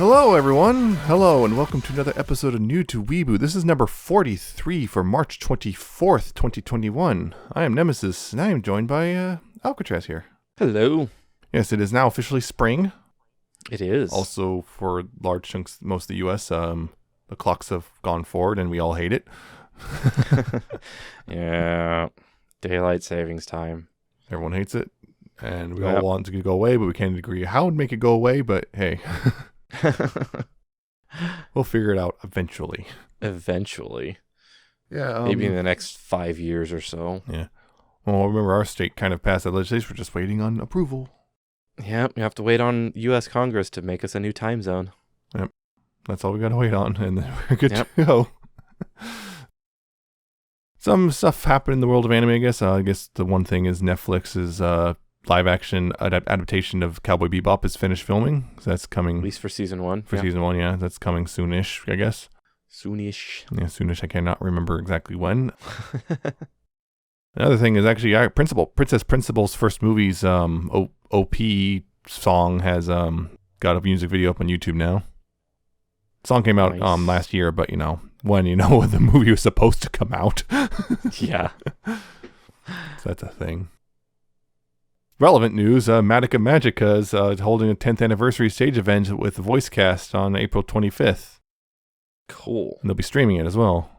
Hello, everyone. Hello, and welcome to another episode of New to Weeaboo. This is number 43 for March 24th, 2021. I am Nemesis, and I am joined by Alcatraz here. Hello. Yes, it is now officially spring. It is. Also, for large chunks, most of the U.S., the clocks have gone forward, and we all hate it. Yeah. Daylight savings time. Everyone hates it, and we all want it to go away, but we can't agree how to make it go away, but hey. We'll figure it out eventually. Eventually. Yeah. Maybe in the next 5 years or so. Yeah. Well, remember our state kind of passed that legislation. We're just waiting on approval. Yeah, you have to wait on U.S. Congress to make us a new time zone. Yep. That's all we got to wait on, and then we're good to go. Some stuff happened in the world of anime, I guess. I guess the one thing is Netflix's live-action adaptation of Cowboy Bebop is finished filming. So that's coming. At least for season one. Season one, yeah. That's coming soonish, I guess. Soonish. Yeah, soonish. I cannot remember exactly when. Another thing is actually Princess Principal's first movie's OP song has got a music video up on YouTube now. The song came out last year, but when the movie was supposed to come out. Yeah. So that's a thing. Relevant news, Madoka Magica is holding a 10th anniversary stage event with a voice cast on April 25th. Cool. And they'll be streaming it as well.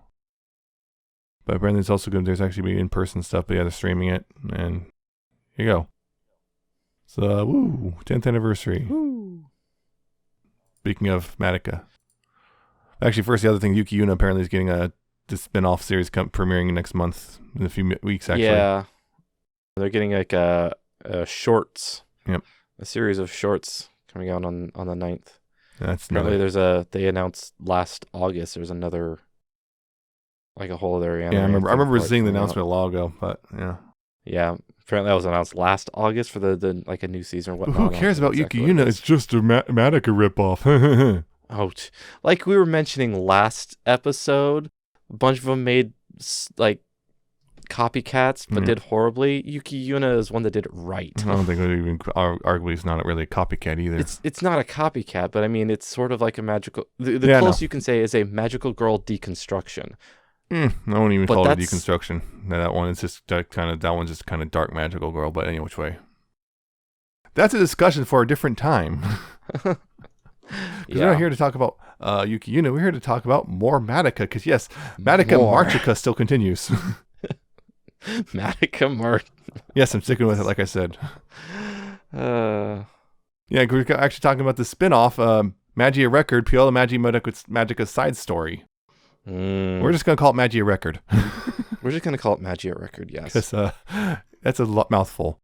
But apparently it's also good. There's actually in-person stuff, but yeah, they're streaming it. And here you go. So, 10th anniversary. Woo. Speaking of Madoka. Actually, first, the other thing, Yuki Yuna apparently is getting the spinoff series premiering next month, in a few weeks, actually. Yeah. They're getting like a shorts. Yep. A series of shorts coming out on the 9th. That's apparently they announced last August there's another, like a whole other anime. Yeah, I remember seeing the announcement a while ago, but yeah. Yeah, apparently that was announced last August for the like a new season or whatnot. Who cares about Yuki Yuna? It's just a Madoka ripoff. Ouch. Like we were mentioning last episode, a bunch of them made like copycats but did horribly. Yuki Yuna is one that did it right. I don't think it even arguably it's not really a copycat either. It's not a copycat, but I mean it's sort of like a magical. The closest you can say is a magical girl deconstruction. I won't even call it a deconstruction. That one is just that one's just kind of dark magical girl. But anyway, which way? That's a discussion for a different time. Because we're not here to talk about Yuki Yuna. We're here to talk about more Madoka. Because yes, Madoka Magica still continues. Madoka Magica. Yes, I'm sticking with it. Like I said. Yeah, we're actually talking about the spinoff, Magia Record, Puella Magica's side story. We're just gonna call it Magia Record. We're just gonna call it Magia Record. Yes. Because that's a mouthful.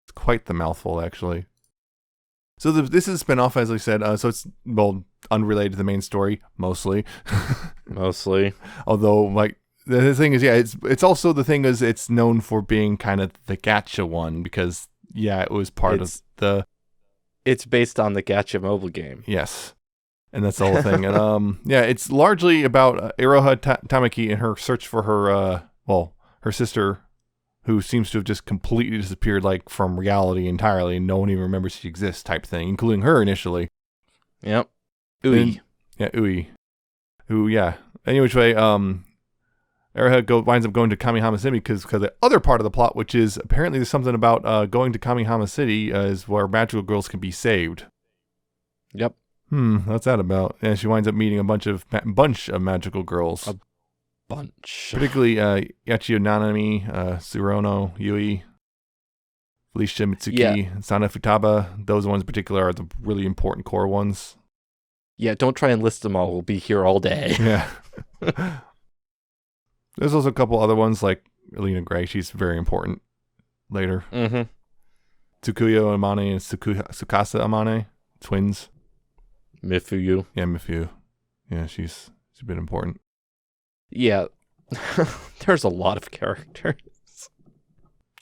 It's quite the mouthful, actually. So this is a spinoff, as I said. So it's unrelated to the main story, mostly. Mostly. Although, like, the thing is, it's also the thing is it's known for being kind of the gacha one because it was part of the. It's based on the gacha mobile game. Yes, and that's the whole thing. And it's largely about Iroha Tamaki and her search for her her sister, who seems to have just completely disappeared, like, from reality entirely, and no one even remembers she exists type thing, including her initially. Yep. Ui. Ui. Who, Anyway, which way, Iroha winds up going to Kamihama City because the other part of the plot, which is apparently there's something about going to Kamihama City is where magical girls can be saved. Yep. What's that about? And she winds up meeting a bunch of magical girls. Bunch. Particularly Yachio Nanami, Tsuruno, Yui, Felicia Mitsuki, and Sana Futaba. Those ones in particular are the really important core ones. Yeah, don't try and list them all. We'll be here all day. Yeah. There's also a couple other ones like Alina Gray. She's very important later. Mm-hmm. Tsukuyo Amane and Tsukasa Amane, twins. Mifuyu. Yeah, Mifuyu. Yeah, she's been important. Yeah, there's a lot of characters.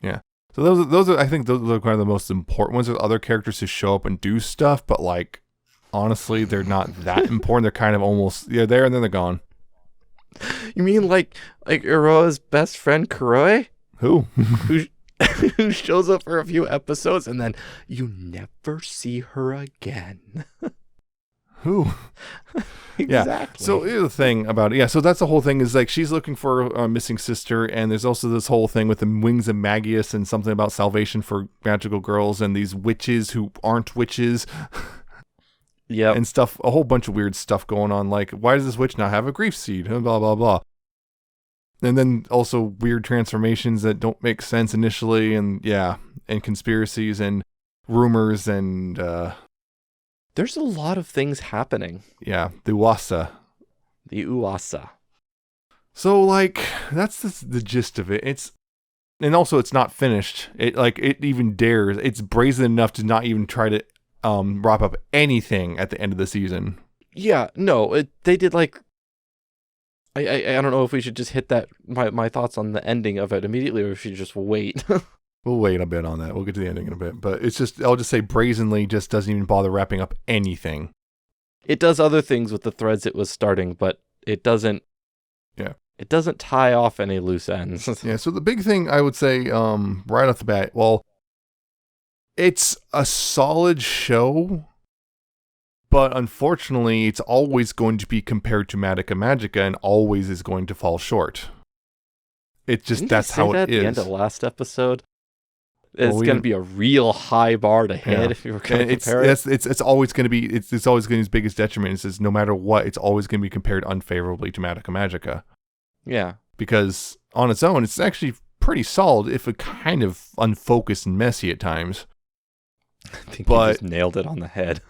Yeah, so those are I think those are kind of the most important ones. There's other characters who show up and do stuff, but like honestly, they're not that important. They're kind of almost there and then they're gone. You mean like Iroha's best friend Kuroi? Who who shows up for a few episodes and then you never see her again. Who? Yeah. Exactly. So here's the thing about it. Yeah. So that's the whole thing is like she's looking for a missing sister, and there's also this whole thing with the wings of Magius and something about salvation for magical girls and these witches who aren't witches. Yep. And stuff. A whole bunch of weird stuff going on. Like, why does this witch not have a grief seed? And blah blah blah. And then also weird transformations that don't make sense initially, and and conspiracies and rumors and there's a lot of things happening. yeah, the Wasa. The Uasa. So like that's the gist of it. And also it's not finished. It even dares. It's brazen enough to not even try to wrap up anything at the end of the season. Yeah, no, they did like. I don't know if we should just hit that my thoughts on the ending of it immediately, or if we should just wait. We'll wait a bit on that. We'll get to the ending in a bit. But it's just, I'll just say brazenly just doesn't even bother wrapping up anything. It does other things with the threads it was starting, but it doesn't. Yeah. It doesn't tie off any loose ends. Yeah. So the big thing I would say, right off the bat, well, it's a solid show, but unfortunately, it's always going to be compared to Madoka Magica and always is going to fall short. It just, Didn't that's you say how that it at is. the end of the last episode? It's going to be a real high bar to hit if you were going to compare it. It's always going to be, it's always going to be his biggest detriment. It says no matter what, it's always going to be compared unfavorably to Madoka Magica. Yeah. Because on its own, it's actually pretty solid, if a kind of unfocused and messy at times. I think you just nailed it on the head.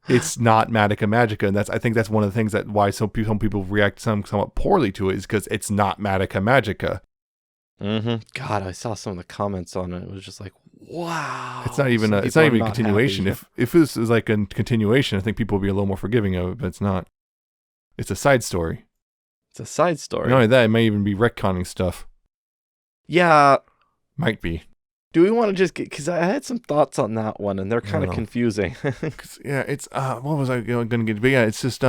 It's not Madoka Magica, and I think that's one of the things that why some people react somewhat poorly to it is because it's not Madoka Magica. Mm-hmm. God, I saw some of the comments on it. It was just like, wow. It's not even a continuation. If this is like a continuation, I think people would be a little more forgiving of it, but it's not. It's a side story. It's a side story. Not only that, it may even be retconning stuff. Yeah. Might be. Do we want to just get, because I had some thoughts on that one, and they're kind of confusing. Yeah, it's, what was I going to get? But yeah, it's just,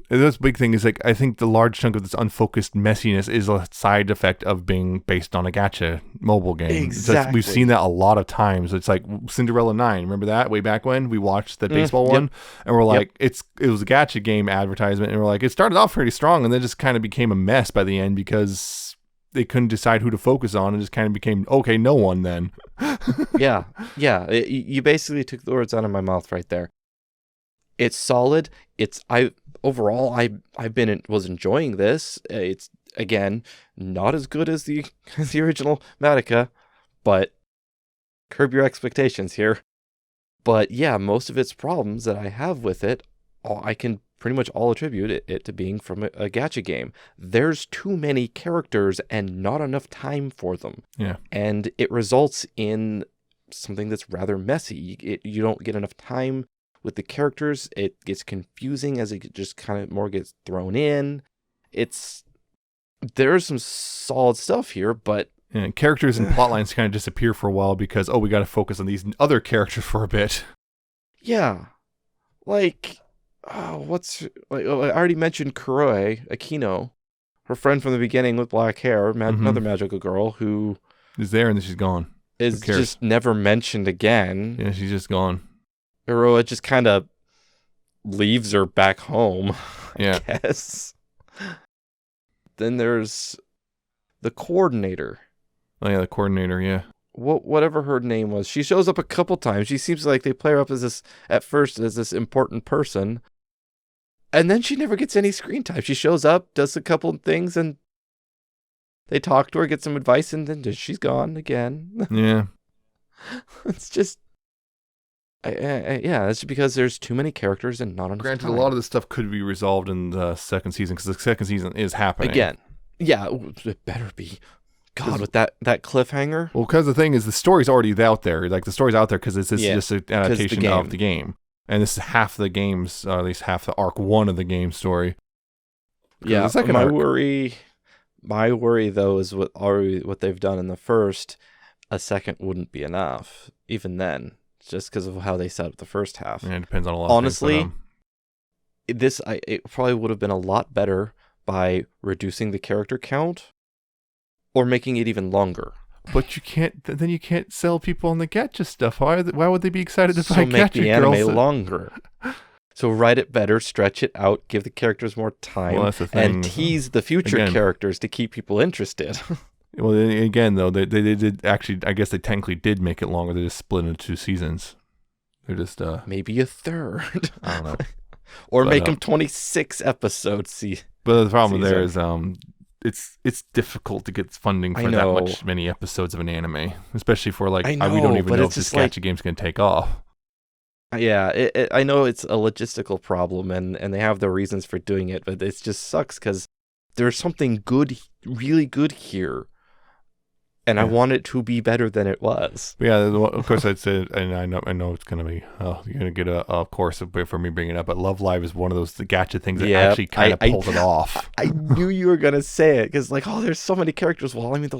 this big thing is like, I think the large chunk of this unfocused messiness is a side effect of being based on a gacha mobile game. Exactly. We've seen that a lot of times. It's like Cinderella 9. Remember that way back when we watched the baseball one? And we're like, it was a gacha game advertisement. And we're like, it started off pretty strong and then just kind of became a mess by the end because they couldn't decide who to focus on and just kind of became, okay, no one then. Yeah. You basically took the words out of my mouth right there. It's solid. Overall, was enjoying this. It's, again, not as good as the original Madoka, but curb your expectations here. But yeah, most of its problems that I have with it, I can pretty much all attribute it to being from a gacha game. There's too many characters and not enough time for them. Yeah. And it results in something that's rather messy. You don't get enough time with the characters. It gets confusing as it just kind of more gets thrown in. There's some solid stuff here, but and characters and plot lines kind of disappear for a while because, we got to focus on these other characters for a bit. Yeah. Like, I already mentioned Kuroe Akino, her friend from the beginning with black hair, another magical girl who is there and then she's gone. Is just never mentioned again. Yeah, she's just gone. Iroha just kind of leaves her back home, I guess. Then there's the coordinator. Oh yeah, the coordinator, yeah. Whatever her name was. She shows up a couple times. She seems like they play her up as this important person. And then she never gets any screen time. She shows up, does a couple of things, and they talk to her, get some advice, and then she's gone again. Yeah. It's just... yeah, that's because there's too many characters and not enough Granted, time. a lot of this stuff could be resolved in the second season, because the second season is happening. Again. Yeah, it better be. God, with that cliffhanger. Well, because the thing is, the story's already out there. Like, the story's out there because it's just an adaptation of the game. And this is half the game's, or at least half the arc one of the game story. Yeah, my worry, though, is what they've done in the first. A second wouldn't be enough, even then, just because of how they set up the first half. Yeah, it depends on a lot Honestly, of things. It probably would have been a lot better by reducing the character count or making it even longer. But you can't sell people on the gacha stuff. Why would they be excited to buy make gacha the anime girls? longer. So write it better, stretch it out, give the characters more time, Well, that's the thing. and tease the future Again. characters to keep people interested. Well, again, though, they did actually, I guess they technically did make it longer. They just split into 2 seasons. They're just, Maybe a third. I don't know. Or But, make them 26 episodes. See, But the problem there is, season. it's difficult to get funding I for that know. many episodes of an anime, especially for like, I we know, don't even but know if it's this just like- gacha game's going to take off. Yeah, I know it's a logistical problem, and they have their reasons for doing it, but it just sucks because there's something good, really good here, and I Yeah. want it to be better than it was. But yeah, of course I'd say, and I know it's going to be, you're going to get a course for me bringing it up, but Love Live is one of those the gacha things that Yeah, actually kind of I- pulled it off. I knew you were gonna say it because, like, oh, there's so many characters. Well, I mean, the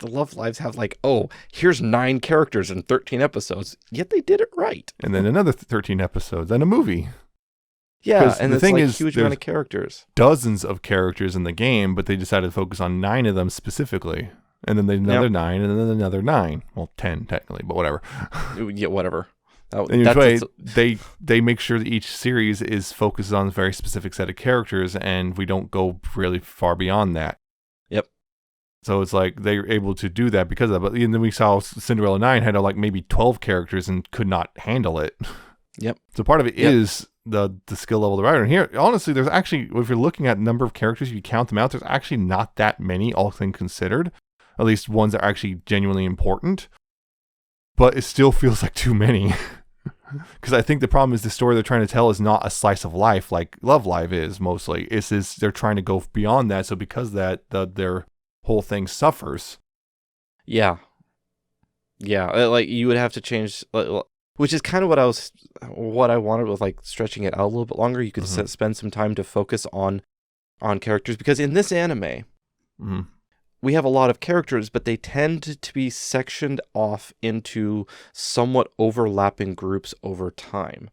Love Lives have like, oh, here's 9 characters in 13 episodes. Yet they did it right. And then another 13 episodes and a movie. Yeah, 'Cause and the it's thing like is, huge there's- amount of characters. Dozens of characters in the game, but they decided to focus on 9 of them specifically. And then there's another 9, and then another 9. Well, 10 technically, but whatever. Yeah, whatever. And they make sure that each series is focused on a very specific set of characters, and we don't go really far beyond that. Yep. So it's like they're able to do that because of that. But then we saw Cinderella 9 had like maybe 12 characters and could not handle it. Yep. So part of it is the skill level of the writer. And here, honestly, there's actually, if you're looking at number of characters, if you count them out, there's actually not that many, all things considered. At least ones that are actually genuinely important. But it still feels like too many. Because I think the problem is the story they're trying to tell is not a slice of life like Love Live is mostly. It's they're trying to go beyond that. So because of that, their whole thing suffers. Yeah. Yeah, like you would have to change, which is kind of what I wanted with like stretching it out a little bit longer. You could spend some time to focus on characters, because in this anime, we have a lot of characters, but they tend to be sectioned off into somewhat overlapping groups over time.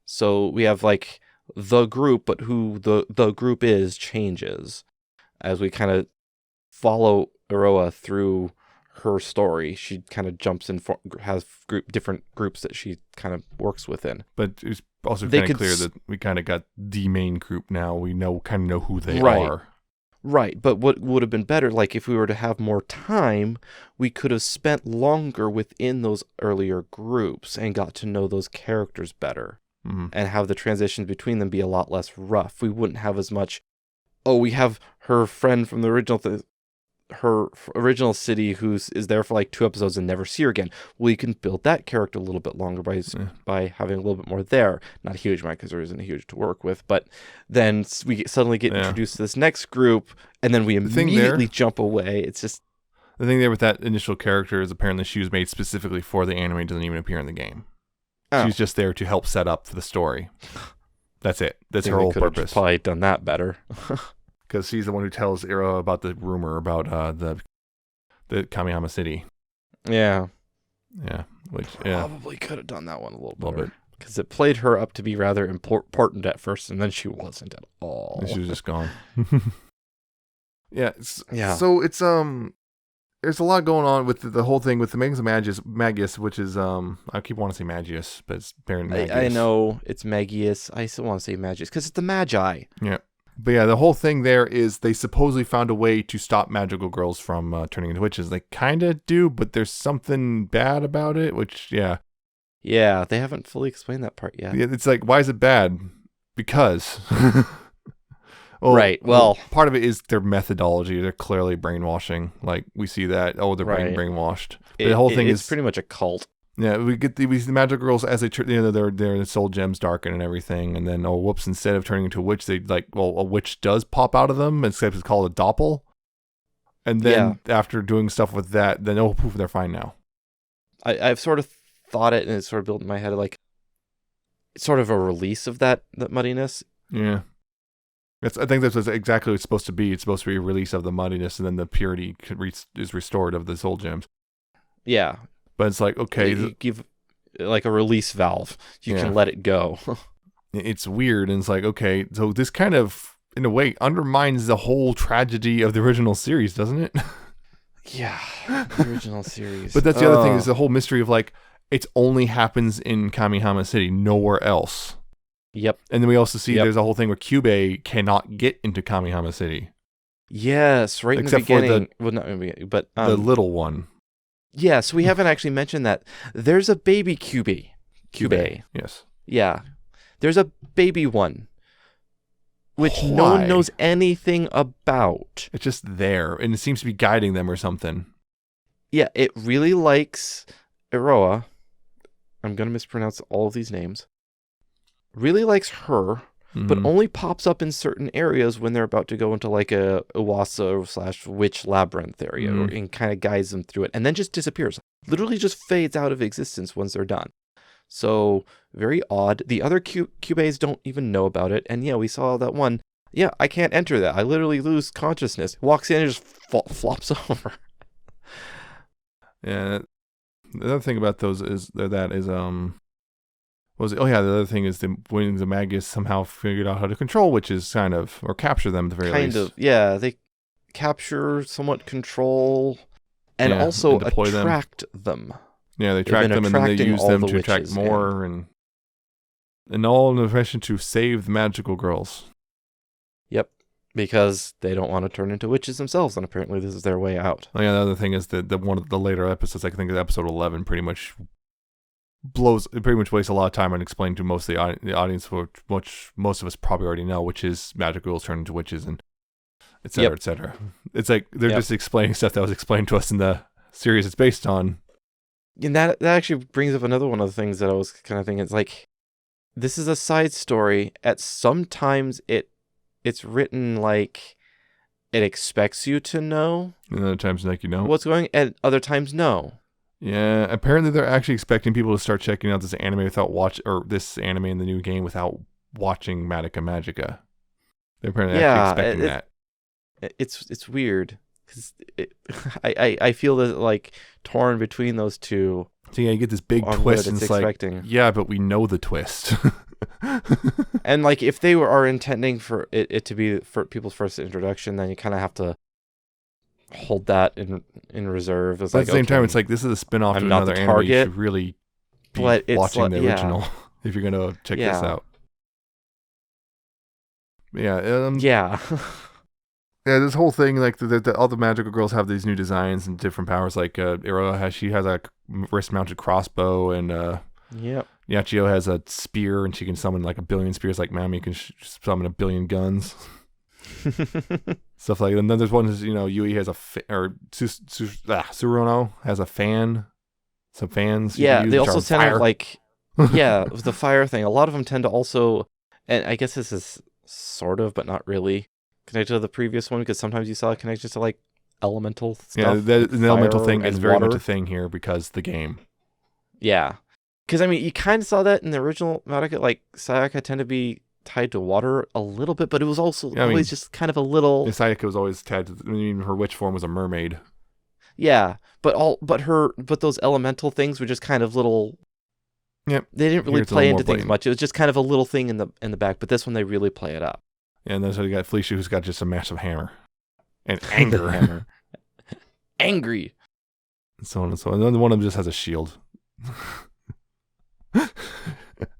So we have like the group, but who the group is changes as we kind of follow Iroha through her story. She kind of jumps in, has different groups that she kind of works within. But it's also kind of clear that we kind of got the main group now. We kind of know who they are. Right, but what would have been better, like if we were to have more time, we could have spent longer within those earlier groups and got to know those characters better and have the transitions between them be a lot less rough. We wouldn't have as much, we have her friend from the original city who's is there for like 2 episodes and never see her again. Well, you can build that character a little bit longer by having a little bit more there. Not a huge amount because there isn't a huge to work with, but then we suddenly get introduced to this next group, and then we immediately jump away. It's just the thing there with that initial character is apparently she was made specifically for the anime. Doesn't even appear in the game. She's just there to help set up for the story. That's it. That's her whole purpose. Probably done that better. Because she's the one who tells Iroha about the rumor about the Kamihama City. Yeah. Yeah. Which probably could have done that one a little bit. Because it played her up to be rather important at first, and then she wasn't at all. She was just gone. Yeah. Yeah. So it's there's a lot going on with the whole thing with the Magius, which is I keep wanting to say Magius, but it's apparently Magius. I know it's Magius. I still want to say Magius because it's the Magi. Yeah. But yeah, the whole thing there is they supposedly found a way to stop magical girls from turning into witches. They kind of do, but there's something bad about it, which, yeah. Yeah, they haven't fully explained that part yet. Yeah, it's like, why is it bad? Because. Right, well. Part of it is their methodology. They're clearly brainwashing. Like, we see that. Oh, they're being brainwashed. But the whole thing is pretty much a cult. Yeah, we see the magical girls as they their soul gems darken and everything, and then whoops! Instead of turning into a witch, they a witch does pop out of them, except it's called a doppel. And then after doing stuff with that, then poof, they're fine now. I've sort of thought it, and it's sort of built in my head like it's sort of a release of that muddiness. Yeah, I think that's exactly what it's supposed to be. It's supposed to be a release of the muddiness, and then the purity is restored of the soul gems. Yeah. But it's like, okay. You give like a release valve. You can let it go. It's weird. And it's like, okay, so this kind of, in a way, undermines the whole tragedy of the original series, doesn't it? Yeah. The original series. But that's the other thing is the whole mystery of like, it only happens in Kamihama City, nowhere else. Yep. And then we also see Yep. there's a whole thing where Kyubey cannot get into Kamihama City. Yes, right Except in the for beginning. Well, not in the beginning, but The little one. yeah, so we haven't actually mentioned that. There's a baby Kyubey. Yes. Yeah. There's a baby one, which no Why? one knows anything about. It's just there, and it seems to be guiding them or something. Yeah, it really likes Iroha. I'm going to mispronounce all of these names. Really likes her, but only pops up in certain areas when they're about to go into like a Uwasa/witch labyrinth area and kind of guides them through it, and then just disappears. Literally just fades out of existence once they're done. So very odd. The other Kyubeis don't even know about it, and yeah, we saw that one. Yeah, I can't enter that. I literally lose consciousness. Walks in and just flops over. Yeah. The other thing about those is the other thing is when the Magus somehow figured out how to control witches, kind of, or capture them at the very least. Kind of, yeah. They capture, somewhat control, and also and attract them. Yeah, they track them and then they use them to attract more, and all in the mission to save the magical girls. Yep, because they don't want to turn into witches themselves, and apparently this is their way out. Oh yeah, the other thing is that one of the later episodes, I think episode 11, pretty much wastes a lot of time on explaining to most of the audience, which most of us probably already know, which is magical girls turn into witches and et cetera, et cetera. It's like they're just explaining stuff that was explained to us in the series it's based on. And that actually brings up another one of the things that I was kind of thinking. It's like, this is a side story. At sometimes it's written like it expects you to know. And other times, like, what's going, and other times, no. Yeah, apparently they're actually expecting people to start checking out this anime this anime in the new game without watching Madoka Magica. They're apparently actually expecting that. It's weird. Cause I feel that like torn between those two. So yeah, you get this big twist, and it's expecting. Like, yeah, but we know the twist. And like, if they are intending for it to be for people's first introduction, then you kind of have to hold that in reserve. But at the same time, it's like, this is a spinoff to another anime. You should really be watching the original if you're gonna check this out. Yeah. Yeah, this whole thing, like all the magical girls have these new designs and different powers. Like Iroha has a wrist-mounted crossbow, and Yachio has a spear, and she can summon like 1 billion spears. Like Mami can summon 1 billion guns, stuff like that. And then there's one is Yui has Suruno has a fan, some fans. Yeah, they also tend to like the fire thing. A lot of them tend to also, and I guess this is sort of, but not really, connected to the previous one, because sometimes you saw it connected to like elemental stuff. Yeah, the elemental thing is very much a thing here because the game. Yeah, because I mean, you kind of saw that in the original Madoka. Like Sayaka tend to be tied to water a little bit, but it was also always just kind of a little. Sayaka was always tied to. Her witch form was a mermaid. Yeah, but those elemental things were just kind of little. Yep. They didn't really play into things much. It was just kind of a little thing in the back. But this one, they really play it up. Yeah, and then so you got Felicia, who's got just a massive hammer and anger. Hammer. Angry. And so on and so on. And then one of them just has a shield.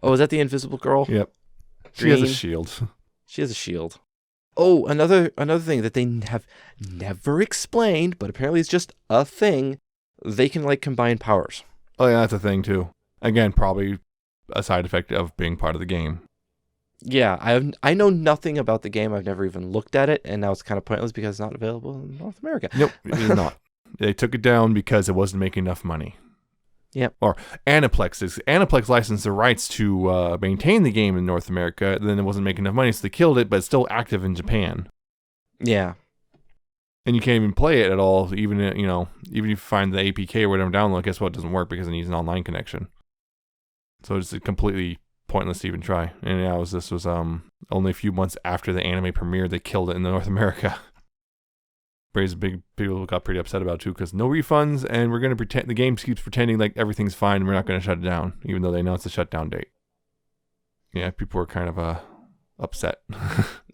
Oh, is that the invisible girl? Yep. She has a shield. She has a shield. Oh, another thing that they have never explained, but apparently it's just a thing. They can like combine powers. Oh yeah, that's a thing too. Again, probably a side effect of being part of the game. Yeah, I know nothing about the game. I've never even looked at it, and now it's kind of pointless because it's not available in North America. Nope, it's not. They took it down because it wasn't making enough money. Yep. Or Aniplex licensed the rights to maintain the game in North America. Then it wasn't making enough money, so they killed it. But it's still active in Japan. Yeah. And you can't even play it at all. Even if you find the APK or whatever download, guess what? It doesn't work because it needs an online connection. So it's completely pointless to even try. And this was only a few months after the anime premiered, they killed it in North America. People got pretty upset about it too, because no refunds, and we're gonna pretend the game keeps pretending like everything's fine, and we're not gonna shut it down, even though they announced the shutdown date. Yeah, people were kind of upset.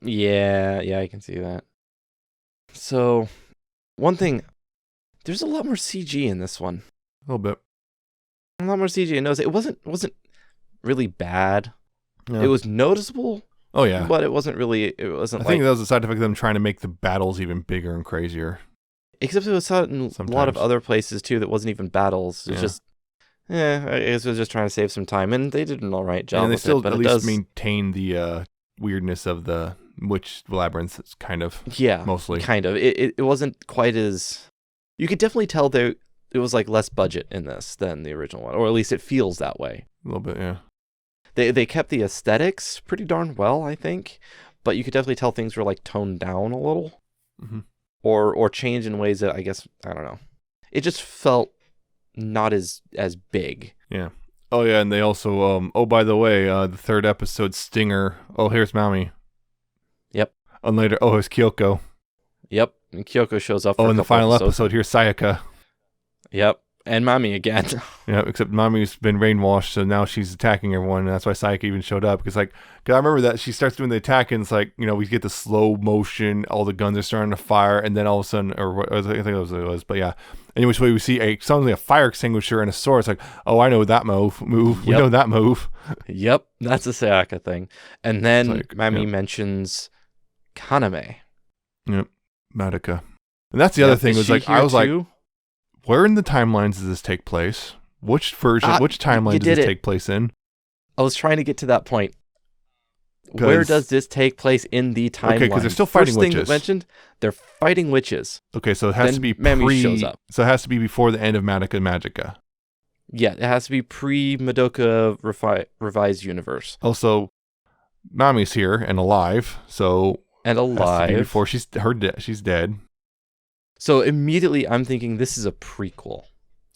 Yeah, I can see that. So, one thing, there's a lot more CG in this one. A little bit. A lot more CG. And it wasn't really bad. Yeah. It was noticeable, Oh yeah. but it wasn't really. It wasn't. I think that was a side effect of them trying to make the battles even bigger and crazier. Except it was in a lot of Sometimes. other places too that wasn't even battles. It was just, I guess it was just trying to save some time, and they did an all right job. And they with still it, but at it least does, maintain the weirdness of the witch labyrinth, kind of. yeah, Mostly. kind of. It wasn't quite as. You could definitely tell there it was like less budget in this than the original one, or at least it feels that way. A little bit, yeah. They kept the aesthetics pretty darn well, I think, but you could definitely tell things were like toned down a little, or changed in ways that I guess I don't know. It just felt not as big. Yeah. Oh yeah, and they also oh by the way, the third episode stinger. Oh, here's Mami. Yep. And later, oh, here's Kyoko. Yep. And Kyoko shows up. Oh, in the final episode, here's Sayaka. Yep. And Mami again. Yeah, except Mami's been brainwashed, so now she's attacking everyone, and that's why Sayaka even showed up. Because, cause I remember that she starts doing the attack, and it's like, we get the slow motion, all the guns are starting to fire, and then all of a sudden, I think that was what it was, but yeah. And which way we see something like a fire extinguisher and a sword. It's like, oh, I know that move. We know that move. Yep, that's a Sayaka thing. And then Mami mentions Kaname. Yep, Madoka. And that's the other thing, was like, I was like, where in the timelines does this take place? Which version, which timeline does this take place in? I was trying to get to that point. Where does this take place in the timeline? Okay, because they're still fighting witches. First thing mentioned, they're fighting witches. Okay, so it has to be Mami shows up. So it has to be before the end of Madoka Magica. Yeah, it has to be pre-Madoka revised universe. Also, Mami's here and alive, so and alive before she's dead. So immediately I'm thinking this is a prequel.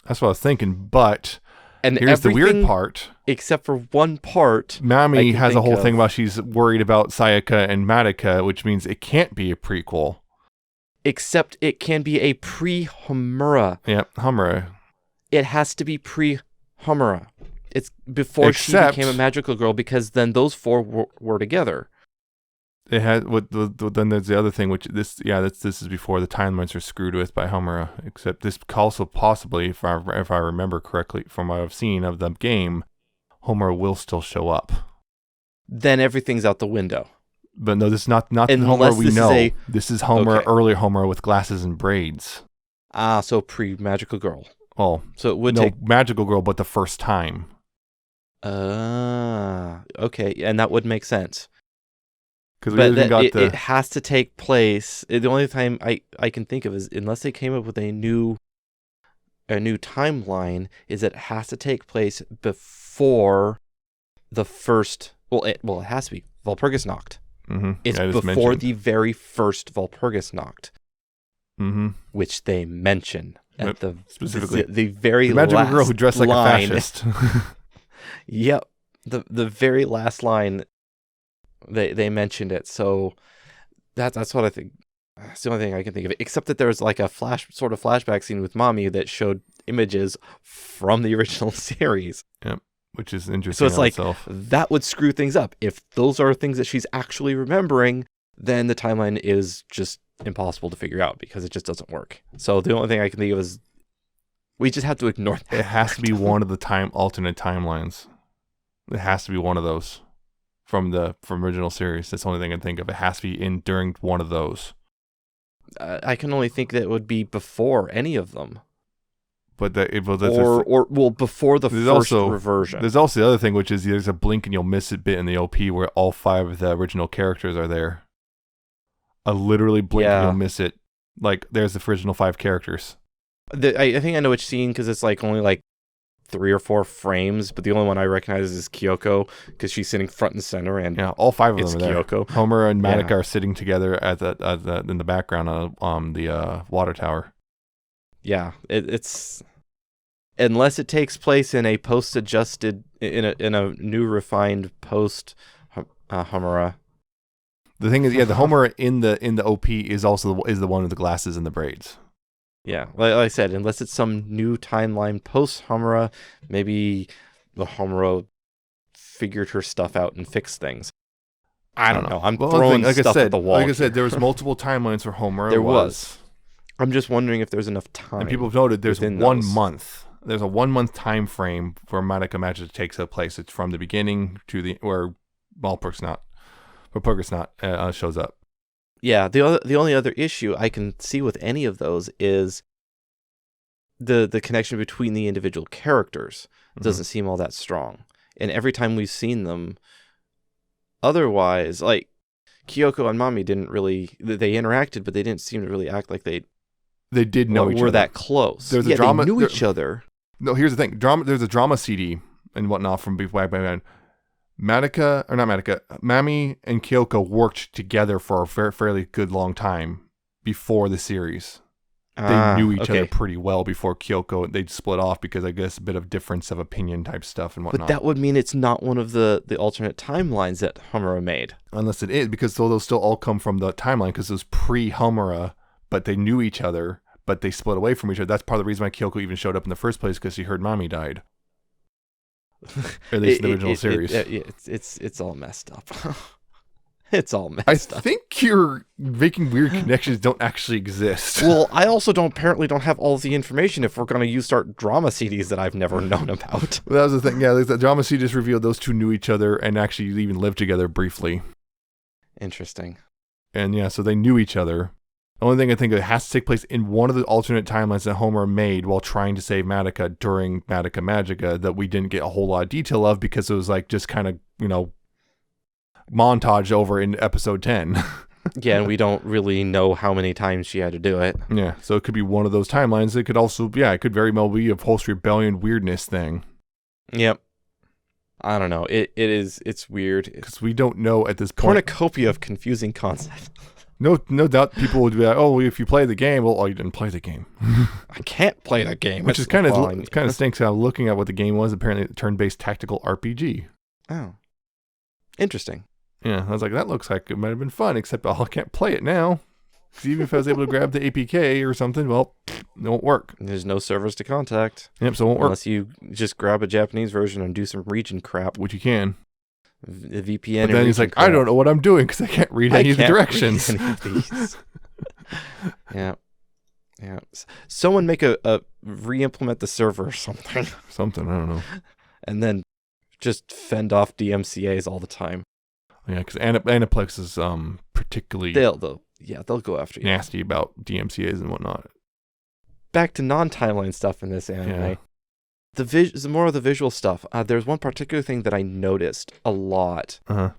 That's what I was thinking, but and here's the weird part. Except for one part. Mami has a whole thing about she's worried about Sayaka and Madoka, which means it can't be a prequel. Except it can be a pre-Homura. Yeah, Homura. It has to be pre-Homura. It's before she became a magical girl, because then those four were together. It had then there's the other thing, which this is before the timelines are screwed with by Homura. Except this also possibly, if I remember correctly from what I've seen of the game, Homura will still show up. Then everything's out the window. But no, this is not the Homura we know. This is Homura, earlier Homura with glasses and braids. So pre-magical girl. Oh, so it would take magical girl, but the first time. Okay, and that would make sense. But it has to take place. The only time I can think of is unless they came up with a new timeline, is that it has to take place before the first. Well, it has to be Walpurgisnacht. Mm-hmm. It's before the very first Walpurgisnacht, which they mention at specifically the very magical last girl who dressed like line. a fascist. Yep, the very last line. They mentioned it, so that's what I think. That's the only thing I can think of. Except that there was like a flashback scene with Mami that showed images from the original series. Yep, which is interesting. So it's like that would screw things up. If those are things that she's actually remembering, then the timeline is just impossible to figure out because it just doesn't work. So the only thing I can think of is we just have to ignore that. It has to be one of the alternate timelines. It has to be one of those. From original series. That's the only thing I can think of. It has to be during one of those. I can only think that it would be before any of them. But before the first reversion. There's also the other thing, which is there's a blink and you'll miss it bit in the OP where all 5 of the original characters are there. A literally blink and you'll miss it. Like there's the original 5 characters. I think I know which scene because it's like only like 3 or 4 frames, but the only one I recognize is Kyoko because she's sitting front and center, and all 5 of them are Kyoko. There. Homura and Madoka are sitting together in the background on the water tower. Yeah, it's unless it takes place in a post-adjusted in a new refined post Homura. The thing is, the Homura in the OP is also the one with the glasses and the braids. Yeah, like I said, unless it's some new timeline post-Homura, maybe the Homura figured her stuff out and fixed things. I don't know. I'm throwing stuff at the wall. Like I said, there was multiple timelines for Homura. There was. I'm just wondering if there's enough time. And people have noted there's 1 month. There's a 1 month time frame for Madoka Magica takes place. It's from the beginning to where Walpurgisnacht shows up. Yeah, the only other issue I can see with any of those is the connection between the individual characters doesn't seem all that strong. And every time we've seen them, otherwise, like Kyoko and Mami they interacted, but they didn't seem to really act like they did know each other. Were that close. There's a drama. They knew each other. No, here's the thing. There's a drama CD and whatnot from back then. Mami and Kyoko worked together for a fairly good long time before the series. They knew each other pretty well before Kyoko. They'd split off because I guess a bit of difference of opinion type stuff and whatnot. But that would mean it's not one of the alternate timelines that Homura made. Unless it is, because those still all come from the timeline because it was pre-Homura, but they knew each other, but they split away from each other. That's part of the reason why Kyoko even showed up in the first place, because she heard Mami died. At least in the original series. It's all messed up. It's all messed up. I think you're making weird connections don't actually exist. Well, I also apparently don't have all the information if we're going to start drama CDs that I've never known about. Well, that was the thing. Yeah, the drama CD just revealed those two knew each other and actually even lived together briefly. Interesting. And yeah, so they knew each other. The only thing I think it has to take place in one of the alternate timelines that Homer made while trying to save Madoka during Madoka Magica that we didn't get a whole lot of detail of because it was like just kind of, montage over in episode 10. Yeah, and we don't really know how many times she had to do it. Yeah, so it could be one of those timelines. It could also, it could very well be a post-rebellion weirdness thing. Yep. I don't know. It's weird. Because we don't know at this point. Cornucopia of confusing concepts. No doubt people would be like, oh, if you play the game, well, you didn't play the game. I can't play the game. Which is kind of stinks. Looking at what the game was, apparently a turn-based tactical RPG. Oh. Interesting. Yeah, I was like, that looks like it might have been fun, except I can't play it now. Because even if I was able to grab the APK or something, well, it won't work. There's no servers to contact. Yep, so it won't work. Unless you just grab a Japanese version and do some region crap. Which you can. The VPN. But then he's like, crap. I don't know what I'm doing because I can't read any of the directions. Read any of these. Yeah. Yeah. Someone make a re-implement the server or something. Something, I don't know. And then just fend off DMCAs all the time. Yeah, because Aniplex is particularly they'll go after you. Nasty about DMCAs and whatnot. Back to non-timeline stuff in this anime. Yeah. The more of the visual stuff. There's one particular thing that I noticed a lot. Uh-huh.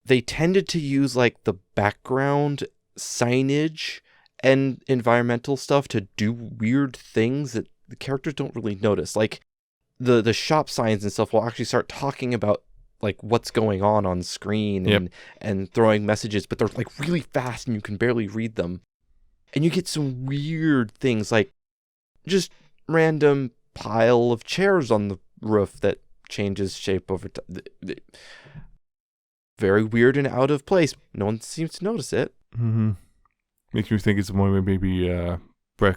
They tended to use like the background signage and environmental stuff to do weird things that the characters don't really notice. Like the shop signs and stuff will actually start talking about like what's going on screen and throwing messages, but they're like really fast and you can barely read them. And you get some weird things like just random pile of chairs on the roof that changes shape over time. Very weird and out of place. No one seems to notice it. Mm-hmm. Makes me think it's more maybe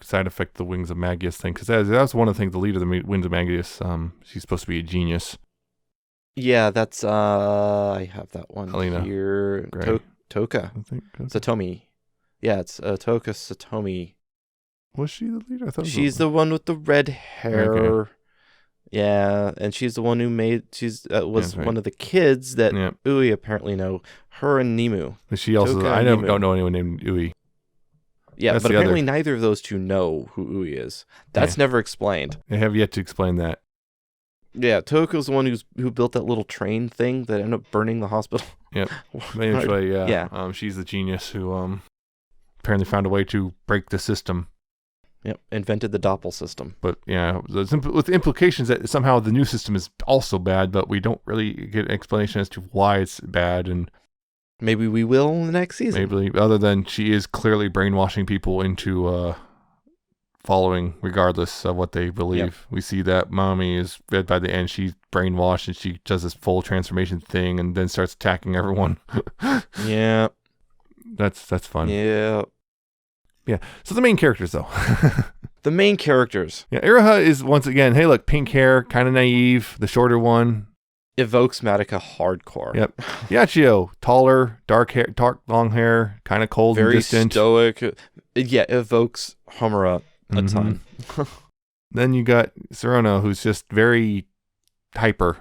side effect the Wings of Magius thing, because that's one of the things the leader of the Wings of Magius, she's supposed to be a genius. Yeah, that's I have that one Helena here. Toka Satomi. Yeah, it's Toka Satomi. Was she the leader? I thought she's the one with the red hair. Okay. Yeah, and she's the one who was one of the kids that Ui apparently know. Her and Nimu. She also don't know anyone named Ui. Yeah, that's but apparently neither of those two know who Ui is. That's never explained. They have yet to explain that. Yeah, Toko's the one who built that little train thing that ended up burning the hospital. Yep. Eventually, she's the genius who apparently found a way to break the system. Yep, invented the Doppel system. But yeah, with the implications that somehow the new system is also bad, but we don't really get an explanation as to why it's bad. And maybe we will in the next season. Maybe, other than she is clearly brainwashing people into following regardless of what they believe. Yep. We see that Mami is by the end she's brainwashed and she does this full transformation thing and then starts attacking everyone. Yeah. That's fun. Yeah. Yeah. So the main characters though. The main characters. Yeah, Iroha is once again, hey look, pink hair, kind of naive, the shorter one. Evokes Madoka hardcore. Yep. Yachio, taller, dark hair, long hair, kind of cold and distant. Very stoic. Yeah, evokes Homura a ton. Then you got Surono, who's just very hyper.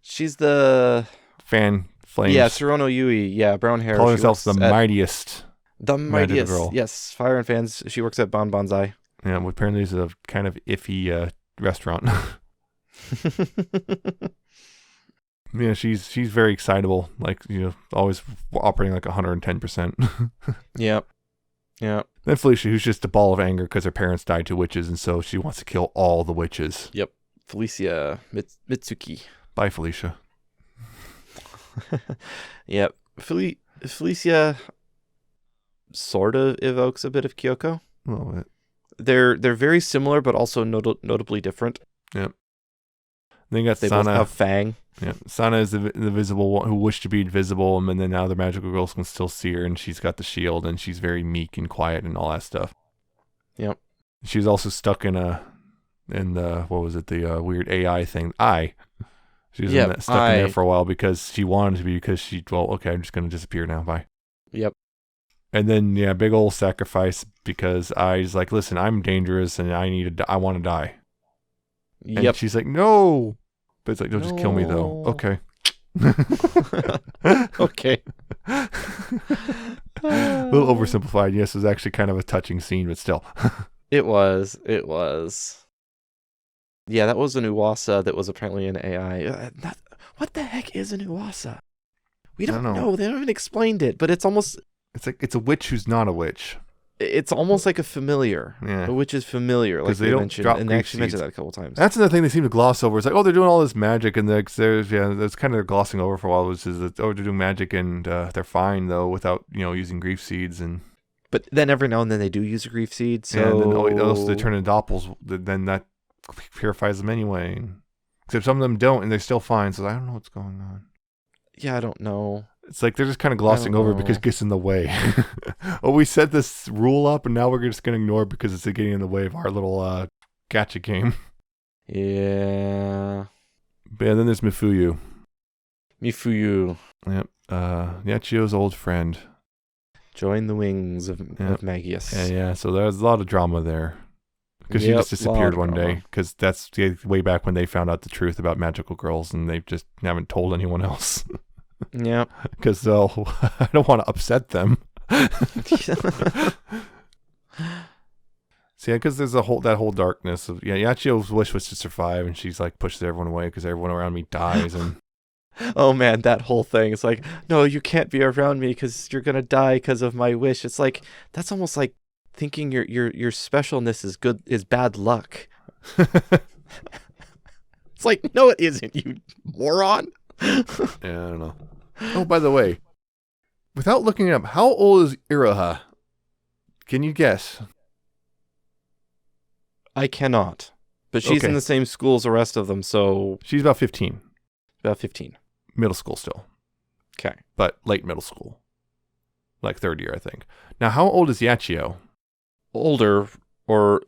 She's the fan flames. Yeah, Tsuruno Yui. Yeah, brown hair. Calling She herself works the at- mightiest. the magical mightiest. girl. Yes, Fire and Fans. She works at Bon Bonsai. Yeah, well, apparently it's a kind of iffy restaurant. Yeah, she's very excitable. Like, always operating like 110%. Yep. Yep. Then Felicia, who's just a ball of anger because her parents died to witches, and so she wants to kill all the witches. Yep. Felicia Mitsuki. Bye, Felicia. Yep. Felicia sort of evokes a bit of Kyoko. A little bit. They're very similar, but also notably different. Yep. Then you got They both Sana. have Fang. Yeah, Sana is the visible one who wished to be invisible, and then now the magical girls can still see her, and she's got the shield, and she's very meek and quiet and all that stuff. Yep. She's also stuck in the weird AI thing. She was stuck in there for a while because she wanted to be, because I'm just gonna disappear now. Bye. Yep. And then big old sacrifice because I's like, listen, I'm dangerous and I want to die. And Yep. she's like, no. But it's like, no, just kill me though. No. Okay. Okay. A little oversimplified. Yes, it was actually kind of a touching scene, but still. It was. Yeah, that was an Uwasa that was apparently an AI. What the heck is an Uwasa? We don't know. They haven't even explained it, but it's almost... It's like it's a witch who's not a witch. It's almost like a familiar. Yeah. A witch is familiar, like they don't mentioned. drop And they grief actually mentioned seeds. that a couple times. That's another thing they seem to gloss over. It's like, they're doing all this magic, and that's kind of glossing over for a while, which is that, they're doing magic, and they're fine, though, without, using grief seeds. But then every now and then they do use a grief seed, so... Yeah, and then also they turn into doppels, then that purifies them anyway. Except some of them don't, and they're still fine, so I don't know what's going on. Yeah, I don't know. It's like they're just kind of glossing over because it gets in the way. We set this rule up, and now we're just going to ignore it because it's getting in the way of our little gacha game. Yeah. But yeah, then there's Mifuyu. Mifuyu. Yep. Yachio's old friend. Join the wings of Magius. Yeah. So there's a lot of drama there. Because she just disappeared one day. Because that's way back when they found out the truth about magical girls, and they just haven't told anyone else. Yeah. Because I don't want to upset them. So yeah, because there's that whole darkness of Yachio's wish was to survive, and she's like pushes everyone away because everyone around me dies. And oh man, that whole thing. It's like, no, you can't be around me because you're gonna die because of my wish. It's like, that's almost like thinking your specialness is bad luck. It's like, no, it isn't, you moron. Yeah, I don't know. Oh, by the way, without looking it up, how old is Iroha? Can you guess? I cannot. But she's in the same school as the rest of them, so... She's about 15. About 15. Middle school still. Okay. But late middle school. Like third year, I think. Now, how old is Yachio? Older, or...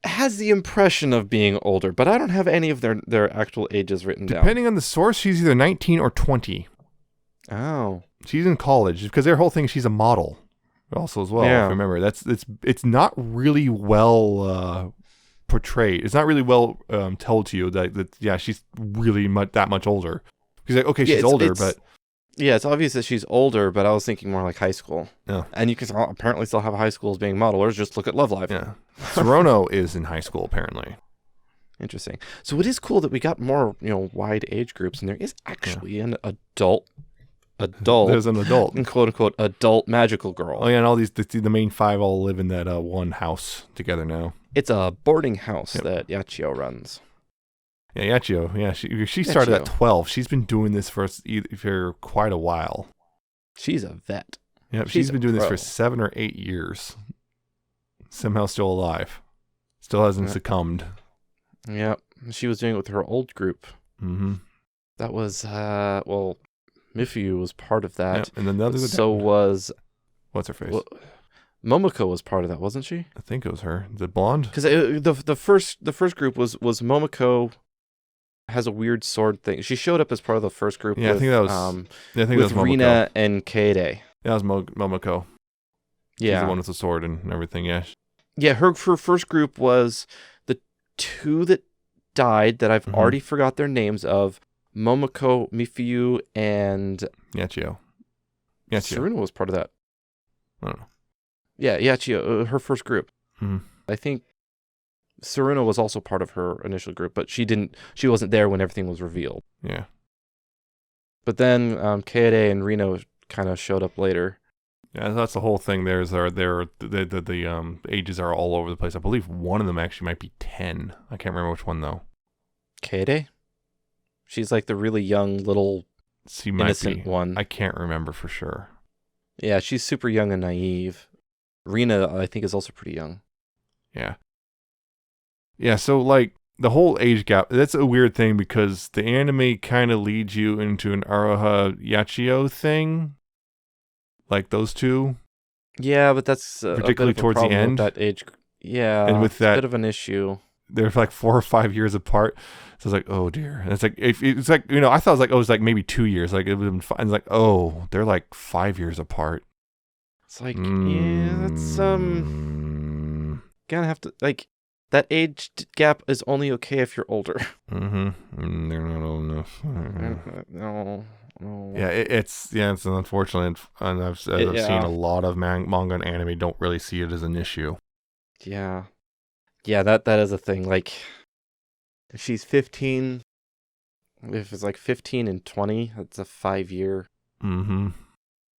has the impression of being older, but I don't have any of their actual ages written down. Depending on the source, she's either 19 or 20. Oh. She's in college, because their whole thing, she's a model also as well, if you remember. It's not really well portrayed. It's not really well told to you that she's really that much older. She's like, okay, she's older, but... Yeah, it's obvious that she's older, but I was thinking more like high school. Yeah. And you can apparently still have high schools being modelers. Just look at Love Live. Yeah. Tsuruno is in high school, apparently. Interesting. So it is cool that we got more, wide age groups, and there is actually an adult. There's an adult. And quote unquote adult magical girl. Oh yeah, and all these the main five all live in that one house together now. It's a boarding house that Yachio runs. Yeah, Yachio. Yeah, she started at 12. She's been doing this for quite a while. She's a vet. Yeah, she's been doing this for 7 or 8 years. Somehow still alive. Still hasn't succumbed. Yeah, she was doing it with her old group. Mm-hmm. That was Mifuyu was part of that. Yep. And then the other was what's her face? Well, Momoko was part of that, wasn't she? I think it was her. The blonde? Because the first group was Momoko has a weird sword thing. She showed up as part of the first group. Yeah, with, I think that was. I think that was Momoko. Rina and Kaede. That was Momoko. Yeah, she's the one with the sword and everything. Yeah. Yeah, her first group was the two that died that I've already forgot their names of. Momoko, Mifiu, and Yachio. Saruna was part of that. I don't know. Yeah, Yachio, her first group. Mhm. I think Saruna was also part of her initial group, but she wasn't there when everything was revealed. Yeah. But then Kaede and Reno kind of showed up later. Yeah, that's the whole thing. The ages are all over the place. I believe one of them actually might be 10. I can't remember which one though. Kaede? She's like the really young little innocent one. I can't remember for sure. Yeah, she's super young and naive. Rena, I think, is also pretty young. Yeah. Yeah, so like the whole age gap, that's a weird thing because the anime kind of leads you into an Aroha Yachio thing. Like those two. Yeah, but that's particularly towards the end. That age. Yeah, and with that, a bit of an issue. They're like 4 or 5 years apart. So it's like, oh dear. And it's like, it's like, you know, I thought it was like, like maybe 2 years. Like it would have been fine. It's like, oh, they're like 5 years apart. It's like, yeah, that's gonna have to, like, that age gap is only okay if you're older. They're not old enough. No. Yeah, it's unfortunate, and I've seen a lot of manga and anime don't really see it as an issue. Yeah, that is a thing. Like, if she's 15, if it's like 15 and 20, that's a 5-year.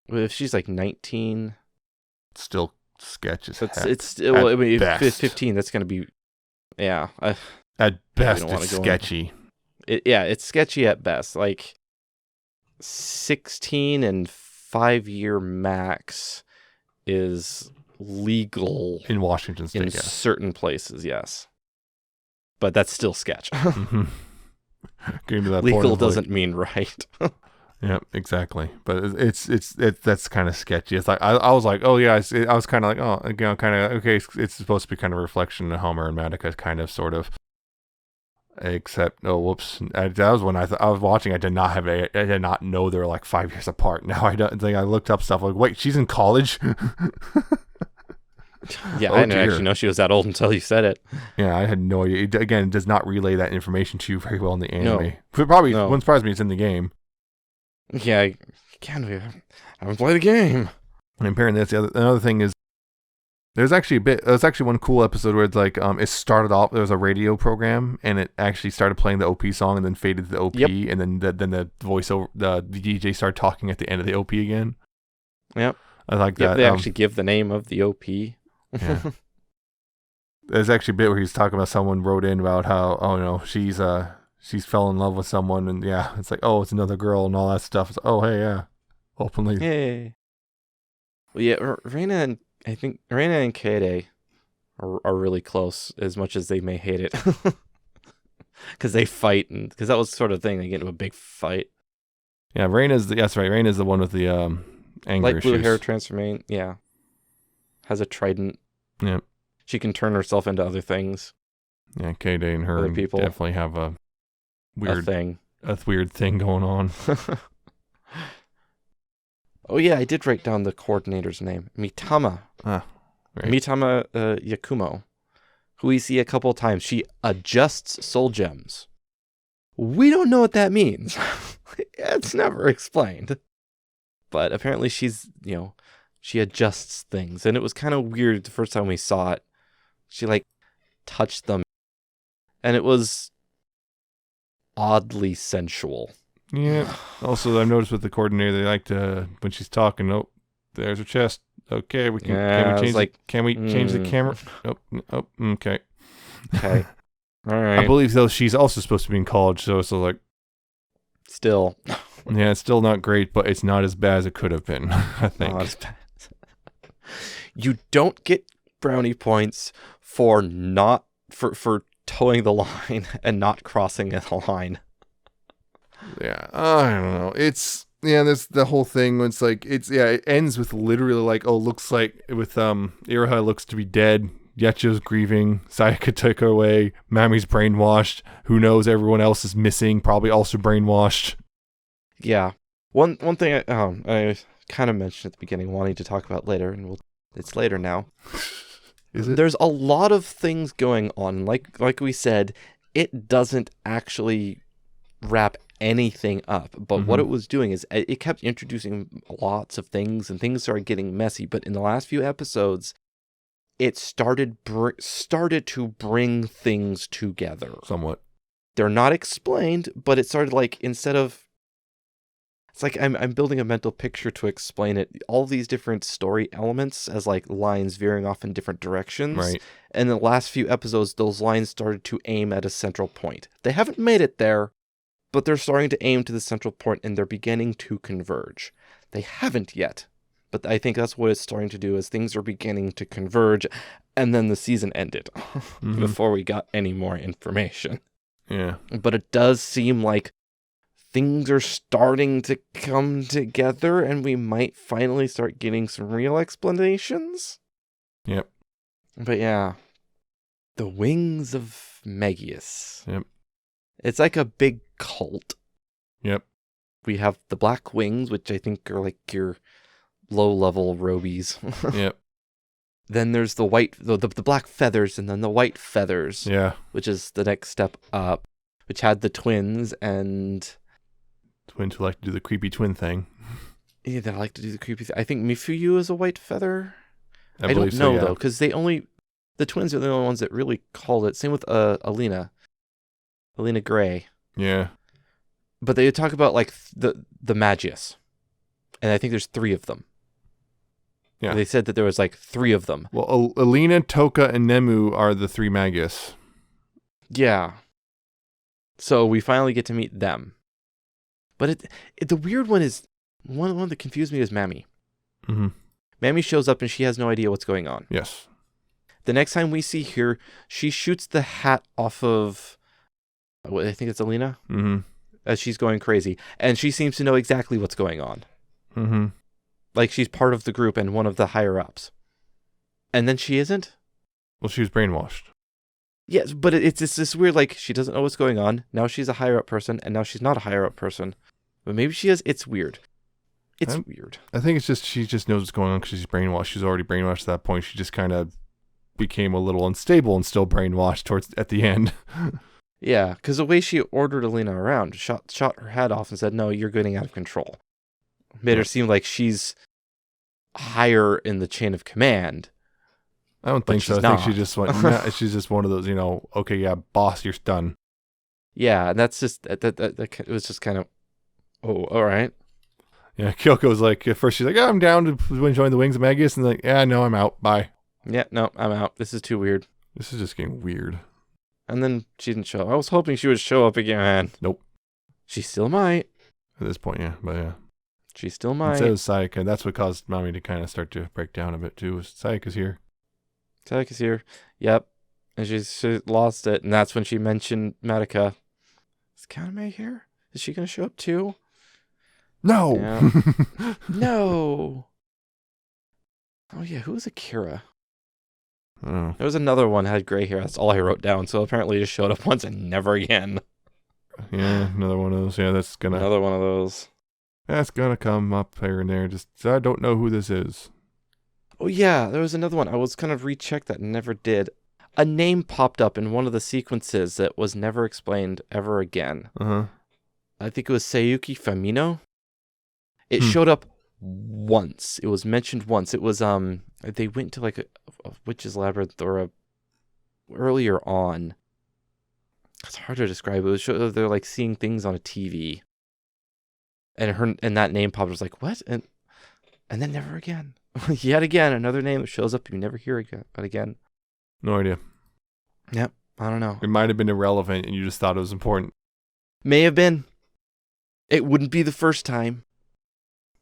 If she's like 19, it's still sketch as heck. It's still, I mean, 15. That's gonna be, yeah. At best, it's sketchy. It's sketchy at best. Like 16 and 5-year max is legal in Washington State, in certain places, yes, but that's still sketch. Legal doesn't mean right. Yeah, exactly. But it's that's kind of sketchy. It's like I was like, oh yeah, I was kind of like, oh, again, kind of okay. It's supposed to be kind of a reflection of Homer and Madoka, kind of, sort of. Except, oh, whoops! That was when I was watching. I did not know they were like 5 years apart. Now I don't think I looked up stuff like, wait, she's in college. Yeah, I didn't actually know she was that old until you said it. Yeah, I had no idea. Again, it does not relay that information to you very well in the anime. No. It probably wouldn't surprise me it's in the game. Yeah, I haven't played the game. And apparently that's another thing is there's actually one cool episode where it's like it started off, there was a radio program and it actually started playing the OP song and then faded to the OP, and then the voiceover, the DJ started talking at the end of the OP again. Yep. I like that. They actually give the name of the OP. Yeah. There's actually a bit where he's talking about someone wrote in about how, oh no, she's fell in love with someone, and yeah, it's like, oh, it's another girl and all that stuff. It's like, oh hey, yeah, openly. Hey. Well, yeah, Reina and Kaede are really close, as much as they may hate it, because they fight, and because that was sort of thing, they get into a big fight. Yeah, Reina's the one with the anger light blue issues. hair transformation. Yeah, has a trident. Yeah, she can turn herself into other things. Yeah, Kaede and her people definitely have a weird thing going on. Oh yeah, I did write down the coordinator's name, Mitama. Right. Mitama Yakumo, who we see a couple of times. She adjusts soul gems. We don't know what that means. It's never explained. But apparently she adjusts things. And it was kind of weird the first time we saw it. She like touched them. And it was oddly sensual. Yeah. Also, I've noticed with the coordinator, they like to, when she's talking, oh, there's her chest. Okay, can we change the camera? Oh, okay. Okay. All right. I believe though she's also supposed to be in college, so it's like still. Yeah, it's still not great, but it's not as bad as it could have been, I think. Not as bad. You don't get brownie points for towing the line and not crossing the line. Yeah, I don't know. There's the whole thing when it's like, it ends with literally like, oh, looks like with Iroha looks to be dead, Yachio's grieving, Sayaka took her away, Mami's brainwashed, who knows, everyone else is missing, probably also brainwashed. Yeah. One thing I kind of mentioned at the beginning, wanting to talk about later, and it's later now. Is it? There's a lot of things going on. Like we said, it doesn't actually wrap anything up. But what it was doing is it kept introducing lots of things, and things started getting messy. But in the last few episodes, it started to bring things together. Somewhat. They're not explained, but it started like, instead of, it's like I'm building a mental picture to explain it. All these different story elements as like lines veering off in different directions. Right. And in the last few episodes, those lines started to aim at a central point. They haven't made it there, but they're starting to aim to the central point, and they're beginning to converge. They haven't yet, but I think that's what it's starting to do, is things are beginning to converge, and then the season ended before we got any more information. Yeah. But it does seem like things are starting to come together, and we might finally start getting some real explanations. Yep. But yeah, the Wings of Magius. Yep. It's like a big cult. Yep. We have the black wings, which I think are like your low-level robies. Yep. Then there's the white, the black feathers, and then the white feathers. Yeah. Which is the next step up, which had the twins and... Twins who like to do the creepy twin thing. Yeah, they like to do the creepy thing. I think Mifuyu is a white feather. I believe don't know, yeah. though, because the twins are the only ones that really called it. Same with Alina Gray. Yeah. But they talk about like the Magius, and I think there's 3 of them. Yeah. They said that there was like 3 of them. Well, Alina, Toka, and Nemu are the 3 Magus. Yeah. So we finally get to meet them. But the weird one is, one that confused me is Mami. Mm-hmm. Mami shows up and she has no idea what's going on. Yes. The next time we see her, she shoots the hat off of, I think it's Alina, as she's going crazy. And she seems to know exactly what's going on. Mm-hmm. Like she's part of the group and one of the higher-ups. And then she isn't? Well, she was brainwashed. Yes, but it's this weird, like, she doesn't know what's going on. Now she's a higher-up person, and now she's not a higher-up person. But maybe she is. It's weird. It's weird. I think it's just, she just knows what's going on because she's brainwashed. She's already brainwashed at that point. She just kind of became a little unstable and still brainwashed at the end. Yeah, because the way she ordered Alina around, shot her head off and said, no, you're getting out of control. Made her seem like she's higher in the chain of command. I don't think so. I think she just went, she's just one of those, okay, yeah, boss, you're done. Yeah, and that's just, it was just kind of, oh, all right. Yeah, Kyoko's like, at first she's like, I'm down to join the Wings of Magius. And like, yeah, no, I'm out. Bye. Yeah, no, I'm out. This is too weird. This is just getting weird. And then she didn't show up. I was hoping she would show up again. Nope. She still might. At this point, yeah, but yeah. She still might. Instead of Sayaka, that's what caused Mami to kind of start to break down a bit too. Was Sayaka's here. Sayaka's here. Yep. And she lost it. And that's when she mentioned Madoka. Is Kaname here? Is she going to show up too? No. Yeah. No. Oh, yeah. Who was Akira? Oh. There was another one that had gray hair. That's all I wrote down. So apparently it just showed up once and never again. Yeah, another one of those. Yeah, that's going to... Another one of those. That's going to come up here and there. Just, I don't know who this is. Oh, yeah. There was another one. I was kind of rechecked that and never did. A name popped up in one of the sequences that was never explained ever again. Uh-huh. I think it was Seiyuki Famino. It showed up once. It was mentioned once. It was, they went to like a witch's labyrinth or earlier on. It's hard to describe. It was they're like seeing things on a TV. And that name popped. I was like, what? And then never again. Yet again, another name that shows up and you never hear again. No idea. Yep. I don't know. It might have been irrelevant and you just thought it was important. May have been. It wouldn't be the first time.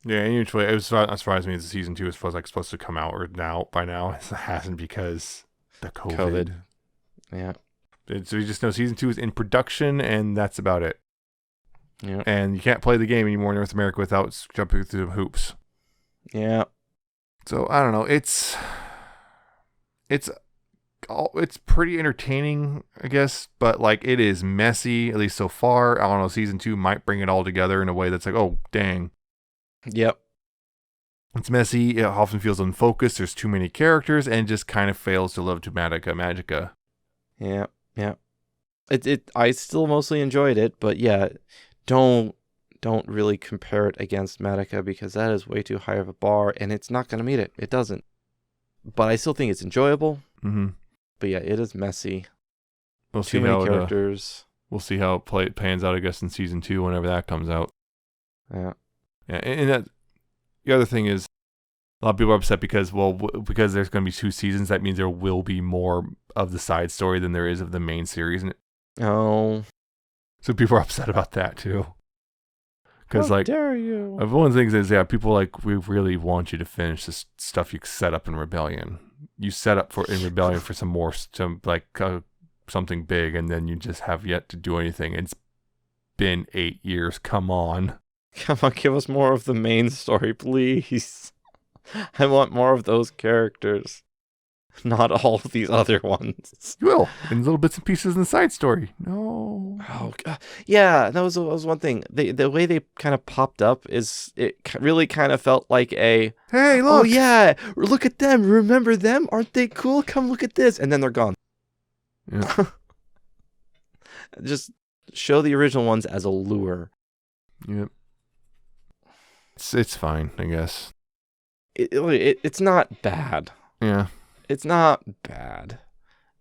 Yeah, anyway, it surprised me that season 2 is supposed to come out by now. It hasn't because the COVID. Yeah. So you just know season 2 is in production and that's about it. Yeah. And you can't play the game anymore in North America without jumping through hoops. Yeah. So I don't know. It's pretty entertaining, I guess, but like it is messy, at least so far. I don't know, season 2 might bring it all together in a way that's like, oh, dang. Yep. It's messy, it often feels unfocused, there's too many characters, and just kind of fails to live to Madoka Magica. Yeah, yeah. I still mostly enjoyed it, but yeah, don't really compare it against Madoka because that is way too high of a bar, and it's not gonna meet it. It doesn't. But I still think it's enjoyable. Mm-hmm. But yeah, it is messy. We'll Too see many how characters. we'll see how it pans out, I guess, in season 2 whenever that comes out. Yeah. Yeah, and that the other thing is, a lot of people are upset because there's going to be 2 seasons. That means there will be more of the side story than there is of the main series, Oh. so people are upset about that too. Because How dare you? one of the things is, people we really want you to finish this stuff you set up in Rebellion. You set up in Rebellion for some something big, and then you just have yet to do anything. It's been 8 years. Come on. Come on, give us more of the main story, please. I want more of those characters. Not all of these other ones. You will. In little bits and pieces in the side story. No. Oh, God. Yeah, that was one thing. The way they kind of popped up really kind of felt like a, hey, look. Oh, yeah, look at them. Remember them? Aren't they cool? Come look at this. And then they're gone. Yeah. Just show the original ones as a lure. Yep. It's fine, I guess. It's not bad. Yeah. It's not bad.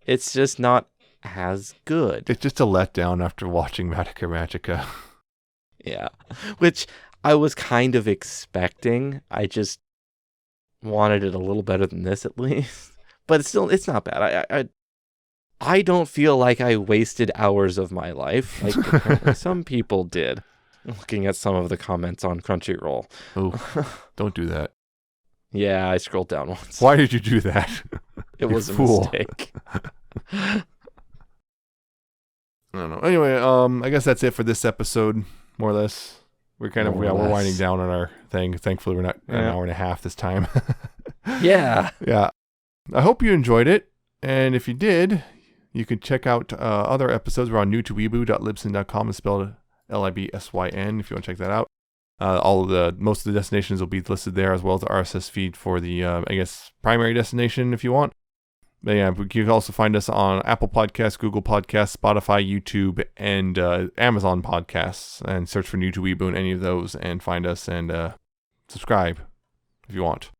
It's just not as good. It's just a letdown after watching Madoka Magica. Yeah. Which I was kind of expecting. I just wanted it a little better than this at least. But it's not bad. I don't feel like I wasted hours of my life. Like apparently some people did. Looking at some of the comments on Crunchyroll. Oh, don't do that. Yeah, I scrolled down once. Why did you do that? It was a fool. mistake. I don't know. Anyway, I guess that's it for this episode, more or less. We're we're winding down on our thing. Thankfully, we're not an hour and a half this time. Yeah. Yeah. I hope you enjoyed it. And if you did, you can check out other episodes. We're on newtoweeaboo.libsyn.com. It's spelled Libsyn if you want to check that out. Most of the destinations will be listed there, as well as the RSS feed for the primary destination if you want. But yeah, you can also find us on Apple Podcasts, Google Podcasts, Spotify, YouTube, and Amazon Podcasts, and search for New to Weeaboo in any of those and find us and subscribe if you want.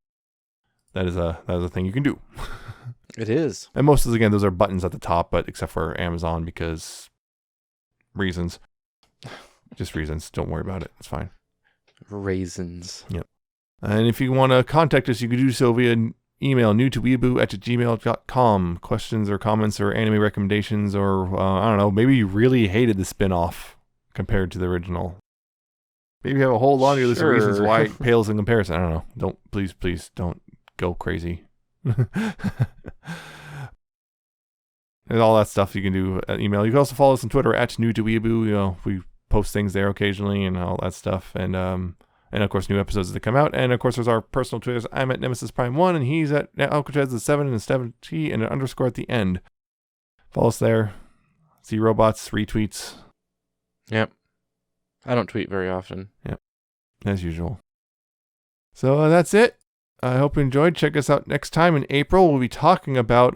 That is a thing you can do. It is. And most of those are buttons at the top, but except for Amazon because reasons. Just reasons. Don't worry about it. It's fine. Raisins. Yep. And if you want to contact us, you can do so via email newtoweeaboo@gmail.com. Questions or comments or anime recommendations or, I don't know, maybe you really hated the spinoff compared to the original. Maybe you have a whole laundry list of reasons why it pales in comparison. I don't know. Please don't go crazy. And all that stuff you can do at email. You can also follow us on Twitter at newtoweeaboo. We post things there occasionally and all that stuff. And of course, new episodes that come out. And of course, there's our personal Twitters. I'm at Nemesis Prime 1, and he's at Alcatraz7 and a 7T and an underscore at the end. Follow us there. See robots, retweets. Yep. I don't tweet very often. Yep. As usual. So that's it. I hope you enjoyed. Check us out next time in April. We'll be talking about,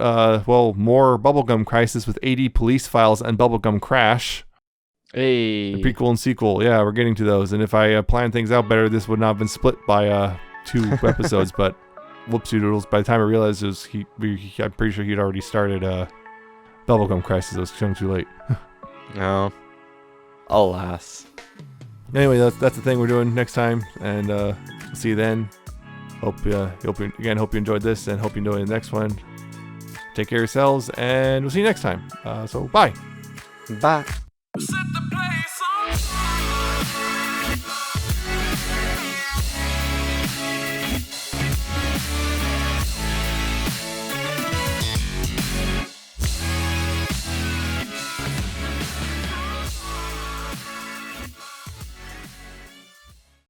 more Bubblegum Crisis with 80 Police Files and Bubblegum Crash. Hey. The prequel and sequel. Yeah, we're getting to those. And if I planned things out better, this would not have been split by 2 episodes. But whoopsie doodles. By the time I realized I'm pretty sure he'd already started Bubblegum Crisis. It was too late. No. Alas. Anyway, that's the thing we're doing next time. And see you then. Hope you enjoyed this and hope you enjoy the next one. Take care of yourselves and we'll see you next time. So bye. Bye.